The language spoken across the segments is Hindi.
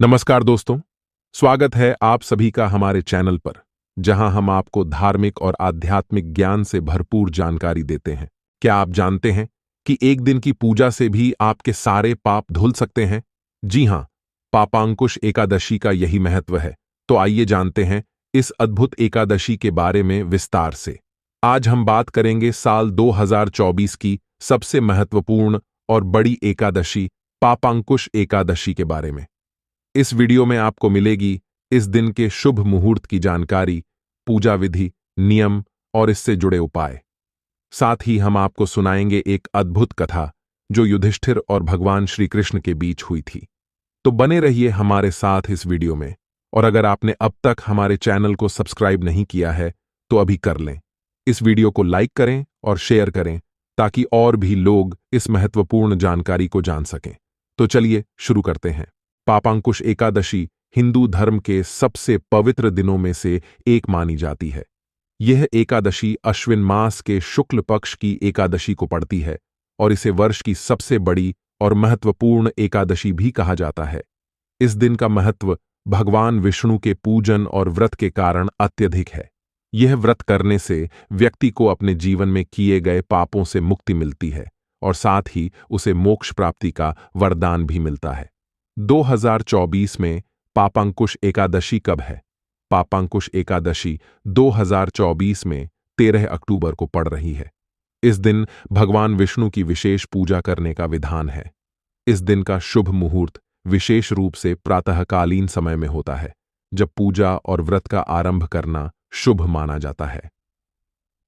नमस्कार दोस्तों, स्वागत है आप सभी का हमारे चैनल पर, जहां हम आपको धार्मिक और आध्यात्मिक ज्ञान से भरपूर जानकारी देते हैं। क्या आप जानते हैं कि एक दिन की पूजा से भी आपके सारे पाप धुल सकते हैं? जी हां, पापांकुश एकादशी का यही महत्व है। तो आइए जानते हैं इस अद्भुत एकादशी के बारे में विस्तार से। आज हम बात करेंगे साल 2024 की सबसे महत्वपूर्ण और बड़ी एकादशी, पापांकुश एकादशी के बारे में। इस वीडियो में आपको मिलेगी इस दिन के शुभ मुहूर्त की जानकारी, पूजा विधि, नियम और इससे जुड़े उपाय। साथ ही हम आपको सुनाएंगे एक अद्भुत कथा जो युधिष्ठिर और भगवान श्री कृष्ण के बीच हुई थी। तो बने रहिए हमारे साथ इस वीडियो में। और अगर आपने अब तक हमारे चैनल को सब्सक्राइब नहीं किया है तो अभी कर लें। इस वीडियो को लाइक करें और शेयर करें ताकि और भी लोग इस महत्वपूर्ण जानकारी को जान सकें। तो चलिए शुरू करते हैं। पापांकुश एकादशी हिंदू धर्म के सबसे पवित्र दिनों में से एक मानी जाती है। यह एकादशी अश्विन मास के शुक्ल पक्ष की एकादशी को पड़ती है और इसे वर्ष की सबसे बड़ी और महत्वपूर्ण एकादशी भी कहा जाता है। इस दिन का महत्व भगवान विष्णु के पूजन और व्रत के कारण अत्यधिक है। यह व्रत करने से व्यक्ति को अपने जीवन में किए गए पापों से मुक्ति मिलती है और साथ ही उसे मोक्ष प्राप्ति का वरदान भी मिलता है। 2024 में पापांकुश एकादशी कब है? पापांकुश एकादशी 2024 में 13 अक्टूबर को पड़ रही है। इस दिन भगवान विष्णु की विशेष पूजा करने का विधान है। इस दिन का शुभ मुहूर्त विशेष रूप से प्रातःकालीन समय में होता है, जब पूजा और व्रत का आरंभ करना शुभ माना जाता है।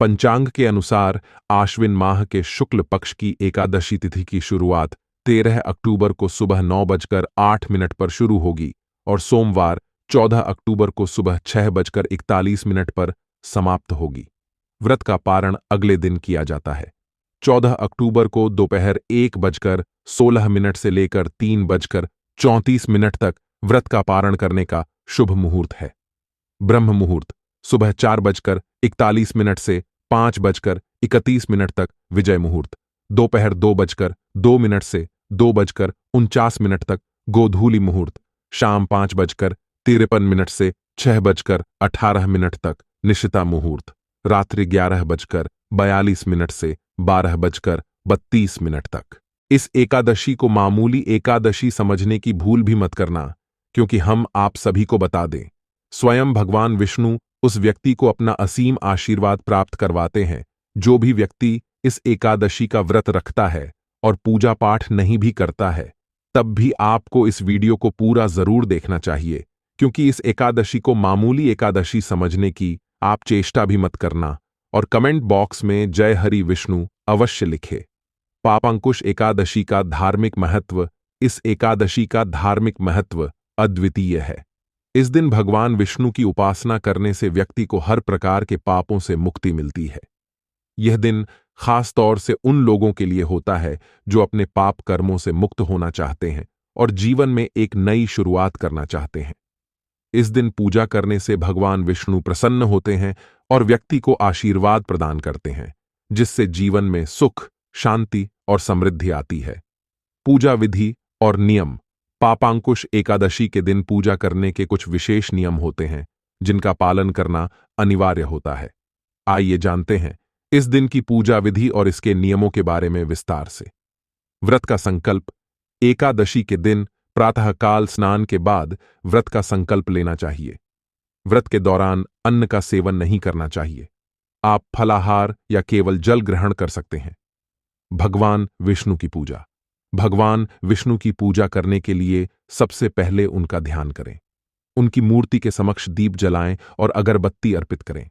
पंचांग के अनुसार आश्विन माह के शुक्ल पक्ष की एकादशी तिथि की शुरुआत 13 अक्टूबर को सुबह 9:08 पर शुरू होगी और सोमवार 14 अक्टूबर को सुबह 6:41 पर समाप्त होगी। व्रत का पारण अगले दिन किया जाता है। 14 अक्टूबर को दोपहर 1:16 से लेकर 3:34 तक व्रत का पारण करने का शुभ मुहूर्त है। ब्रह्म मुहूर्त सुबह 4:41 से 5:31 तक विजय मुहूर्त, दोपहर 2:02 से 2:49 तक गोधूली मुहूर्त, शाम 5:53 से 6:18 तक निशिता मुहूर्त, रात्रि 11:42 से 12:32 तक। इस एकादशी को मामूली एकादशी समझने की भूल भी मत करना, क्योंकि हम आप सभी को बता दें, स्वयं भगवान विष्णु उस व्यक्ति को अपना असीम आशीर्वाद प्राप्त करवाते हैं जो भी व्यक्ति इस एकादशी का व्रत रखता है और पूजा पाठ नहीं भी करता है। तब भी आपको इस वीडियो को पूरा जरूर देखना चाहिए, क्योंकि इस एकादशी को मामूली एकादशी समझने की आप चेष्टा भी मत करना और कमेंट बॉक्स में जय हरि विष्णु अवश्य लिखे। पापांकुश एकादशी का धार्मिक महत्व। इस एकादशी का धार्मिक महत्व अद्वितीय है। इस दिन भगवान विष्णु की उपासना करने से व्यक्ति को हर प्रकार के पापों से मुक्ति मिलती है। यह दिन खास तौर से उन लोगों के लिए होता है जो अपने पाप कर्मों से मुक्त होना चाहते हैं और जीवन में एक नई शुरुआत करना चाहते हैं। इस दिन पूजा करने से भगवान विष्णु प्रसन्न होते हैं और व्यक्ति को आशीर्वाद प्रदान करते हैं, जिससे जीवन में सुख, शांति और समृद्धि आती है। पूजा विधि और नियम। पापांकुश एकादशी के दिन पूजा करने के कुछ विशेष नियम होते हैं जिनका पालन करना अनिवार्य होता है। आइए जानते हैं इस दिन की पूजा विधि और इसके नियमों के बारे में विस्तार से। व्रत का संकल्प। एकादशी के दिन प्रातःकाल स्नान के बाद व्रत का संकल्प लेना चाहिए। व्रत के दौरान अन्न का सेवन नहीं करना चाहिए। आप फलाहार या केवल जल ग्रहण कर सकते हैं। भगवान विष्णु की पूजा। भगवान विष्णु की पूजा करने के लिए सबसे पहले उनका ध्यान करें। उनकी मूर्ति के समक्ष दीप जलाएं और अगरबत्ती अर्पित करें।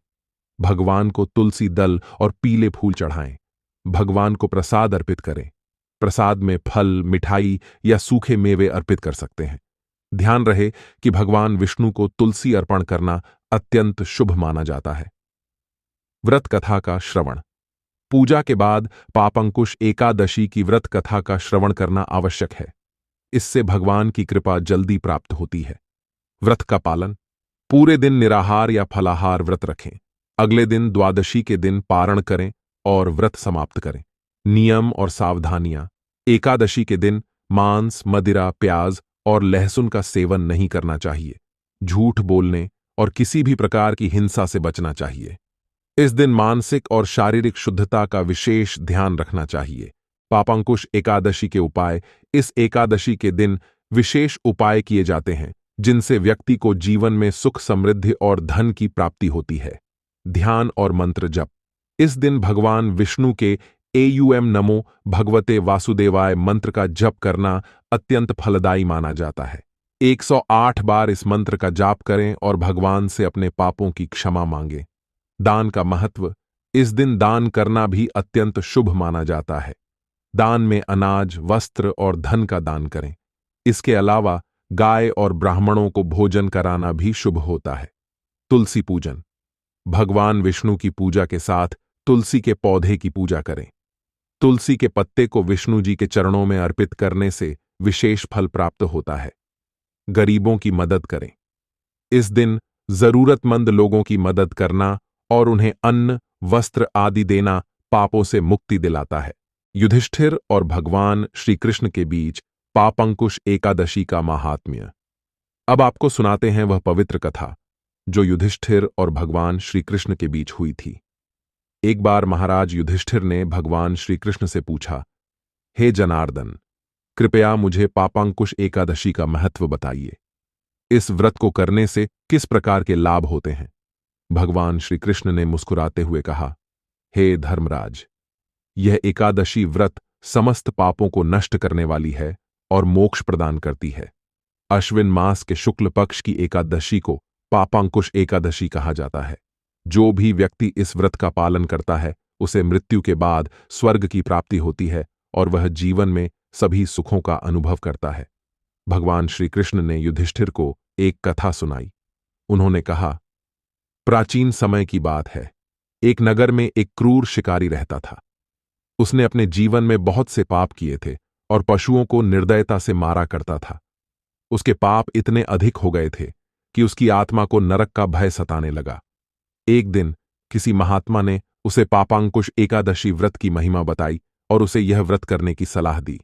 भगवान को तुलसी दल और पीले फूल चढ़ाएं। भगवान को प्रसाद अर्पित करें। प्रसाद में फल, मिठाई या सूखे मेवे अर्पित कर सकते हैं। ध्यान रहे कि भगवान विष्णु को तुलसी अर्पण करना अत्यंत शुभ माना जाता है। व्रत कथा का श्रवण। पूजा के बाद पापांकुश एकादशी की व्रत कथा का श्रवण करना आवश्यक है। इससे भगवान की कृपा जल्दी प्राप्त होती है। व्रत का पालन। पूरे दिन निराहार या फलाहार व्रत रखें। अगले दिन द्वादशी के दिन पारण करें और व्रत समाप्त करें। नियम और सावधानियां। एकादशी के दिन मांस, मदिरा, प्याज और लहसुन का सेवन नहीं करना चाहिए। झूठ बोलने और किसी भी प्रकार की हिंसा से बचना चाहिए। इस दिन मानसिक और शारीरिक शुद्धता का विशेष ध्यान रखना चाहिए। पापांकुश एकादशी के उपाय। इस एकादशी के दिन विशेष उपाय किए जाते हैं जिनसे व्यक्ति को जीवन में सुख, समृद्धि और धन की प्राप्ति होती है। ध्यान और मंत्र जप। इस दिन भगवान विष्णु के एयूएम नमो भगवते वासुदेवाय मंत्र का जप करना अत्यंत फलदायी माना जाता है। 108 बार इस मंत्र का जाप करें और भगवान से अपने पापों की क्षमा मांगें। दान का महत्व। इस दिन दान करना भी अत्यंत शुभ माना जाता है। दान में अनाज, वस्त्र और धन का दान करें। इसके अलावा गाय और ब्राह्मणों को भोजन कराना भी शुभ होता है। तुलसी पूजन। भगवान विष्णु की पूजा के साथ तुलसी के पौधे की पूजा करें। तुलसी के पत्ते को विष्णु जी के चरणों में अर्पित करने से विशेष फल प्राप्त होता है। गरीबों की मदद करें। इस दिन जरूरतमंद लोगों की मदद करना और उन्हें अन्न, वस्त्र आदि देना पापों से मुक्ति दिलाता है। युधिष्ठिर और भगवान श्री कृष्ण के बीच पापंकुश एकादशी का महात्म्य। अब आपको सुनाते हैं वह पवित्र कथा जो युधिष्ठिर और भगवान श्री कृष्ण के बीच हुई थी। एक बार महाराज युधिष्ठिर ने भगवान श्री कृष्ण से पूछा, हे जनार्दन, कृपया मुझे पापांकुश एकादशी का महत्व बताइए। इस व्रत को करने से किस प्रकार के लाभ होते हैं? भगवान श्री कृष्ण ने मुस्कुराते हुए कहा, हे धर्मराज, यह एकादशी व्रत समस्त पापों को नष्ट करने वाली है और मोक्ष प्रदान करती है। अश्विन मास के शुक्ल पक्ष की एकादशी को पापांकुश एकादशी कहा जाता है। जो भी व्यक्ति इस व्रत का पालन करता है उसे मृत्यु के बाद स्वर्ग की प्राप्ति होती है और वह जीवन में सभी सुखों का अनुभव करता है। भगवान श्री कृष्ण ने युधिष्ठिर को एक कथा सुनाई। उन्होंने कहा, प्राचीन समय की बात है। एक नगर में एक क्रूर शिकारी रहता था। उसने अपने जीवन में बहुत से पाप किए थे और पशुओं को निर्दयता से मारा करता था। उसके पाप इतने अधिक हो गए थे कि उसकी आत्मा को नरक का भय सताने लगा। एक दिन किसी महात्मा ने उसे पापांकुश एकादशी व्रत की महिमा बताई और उसे यह व्रत करने की सलाह दी।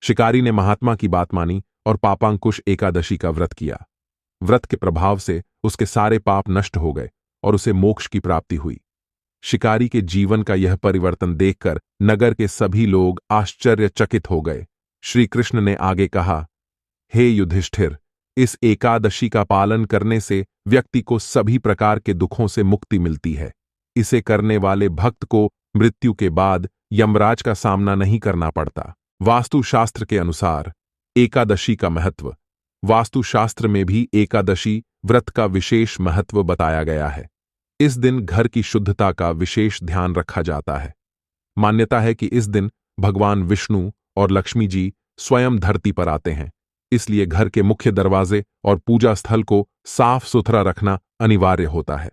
शिकारी ने महात्मा की बात मानी और पापांकुश एकादशी का व्रत किया। व्रत के प्रभाव से उसके सारे पाप नष्ट हो गए और उसे मोक्ष की प्राप्ति हुई। शिकारी के जीवन का यह परिवर्तन देखकर नगर के सभी लोग आश्चर्यचकित हो गए। श्री कृष्ण ने आगे कहा, हे युधिष्ठिर, इस एकादशी का पालन करने से व्यक्ति को सभी प्रकार के दुखों से मुक्ति मिलती है। इसे करने वाले भक्त को मृत्यु के बाद यमराज का सामना नहीं करना पड़ता। वास्तुशास्त्र के अनुसार एकादशी का महत्व। वास्तुशास्त्र में भी एकादशी व्रत का विशेष महत्व बताया गया है। इस दिन घर की शुद्धता का विशेष ध्यान रखा जाता है। मान्यता है कि इस दिन भगवान विष्णु और लक्ष्मी जी स्वयं धरती पर आते हैं, इसलिए घर के मुख्य दरवाजे और पूजा स्थल को साफ सुथरा रखना अनिवार्य होता है।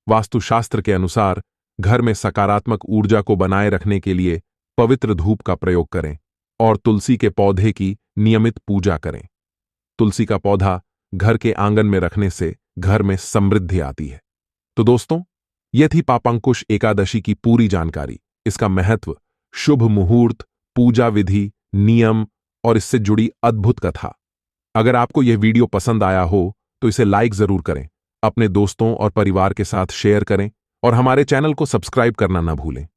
वास्तुशास्त्र के अनुसार घर में सकारात्मक ऊर्जा को बनाए रखने के लिए पवित्र धूप का प्रयोग करें और तुलसी के पौधे की नियमित पूजा करें। तुलसी का पौधा घर के आंगन में रखने से घर में समृद्धि आती है। तो दोस्तों, यह थी पापांकुश एकादशी की पूरी जानकारी, इसका महत्व, शुभ मुहूर्त, पूजा विधि, नियम और इससे जुड़ी अद्भुत कथा। अगर आपको यह वीडियो पसंद आया हो तो इसे लाइक जरूर करें, अपने दोस्तों और परिवार के साथ शेयर करें और हमारे चैनल को सब्सक्राइब करना न भूलें।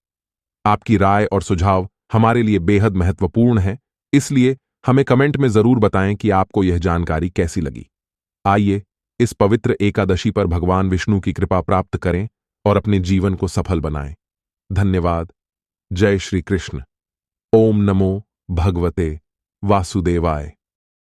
आपकी राय और सुझाव हमारे लिए बेहद महत्वपूर्ण है, इसलिए हमें कमेंट में जरूर बताएं कि आपको यह जानकारी कैसी लगी। आइए इस पवित्र एकादशी पर भगवान विष्णु की कृपा प्राप्त करें और अपने जीवन को सफल बनाएं। धन्यवाद। जय श्री कृष्ण। ओम नमो भगवते वासुदेवाय।